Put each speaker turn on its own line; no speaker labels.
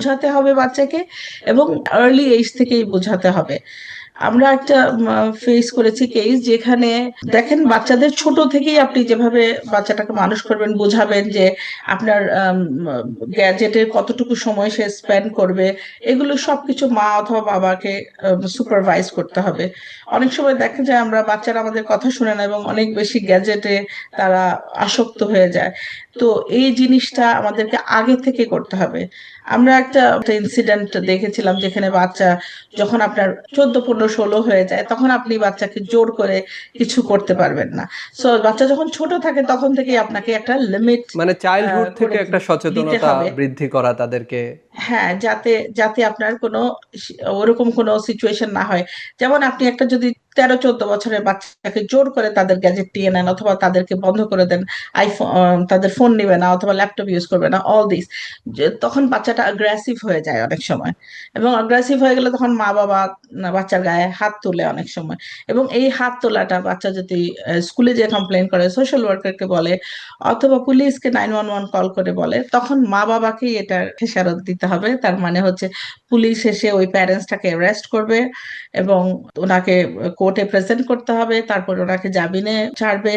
বোঝাতে হবে বাচ্চাকে, এবং আর্লি এজ থেকেই বোঝাতে হবে। আমরা একটা ফেস করেছি কেস যেখানে দেখেন বাচ্চাদের ছোট থেকেই আপনি যেভাবে বাচ্চাটাকে মানুষ করবেন, বোঝাবেন যে আপনার গ্যাজেটের কতটুকু সময় সে স্পেন্ড করবে, এগুলো সবকিছু মা অথবা বাবাকে সুপারভাইজ করতে হবে। অনেক সময় দেখা যায় আমরা বাচ্চারা আমাদের কথা শুনে না এবং অনেক বেশি গ্যাজেটে তারা আসক্ত হয়ে যায়। তো এই জিনিসটা আমাদেরকে আগে থেকে করতে হবে। আমরা একটা ইনসিডেন্ট দেখেছিলাম যেখানে বাচ্চা যখন আপনার 14, 15, 16 হয়ে যায়, তখন আপনি বাচ্চাকে জোর করে কিছু করতে পারবেন না। সো বাচ্চা যখন ছোট থাকে তখন থেকেই আপনাকে একটা লিমিট
মানে চাইল্ডহুড থেকে
করে
একটা
দিতে
সচেতনতা
হবে।
বৃদ্ধি করা তাদেরকে।
হ্যাঁ, যাতে যাতে আপনার কোনো ওরকম কোনো সিচুয়েশন না হয়। যেমন আপনি একটা যদি 13, 14 বছরের বাচ্চাকে জোর করে তাদের গ্যাজেট দিয়ে নেন অথবা তাদেরকে বন্ধ করে দেন, আইফোন, তাদের ফোন নিবে না অথবা ল্যাপটপ ইউজ করবে না, অল দিস, তখন বাচ্চাটা অ্যাগ্রেসিভ হয়ে যায় অনেক সময়। এবং অ্যাগ্রেসিভ হয়ে গেলে তখন মা বাবা বাচ্চার গায়ে হাত তুলে অনেক সময়। এবং এই হাত তোলাটা বাচ্চা যদি স্কুলে যে কমপ্লেন করে, সোশ্যাল ওয়ার্কারকে বলে অথবা পুলিশকে 911 কল করে বলে, তখন মা বাবাকেই এটা খেসারত দিতে হবে। তার মানে হচ্ছে পুলিশ এসে ওই প্যারেন্টসটাকে অ্যারেস্ট করবে এবং ওনাকে কোর্টে প্রেজেন্ট করতে হবে, তারপর ওনাকে জামিনে ছাড়বে।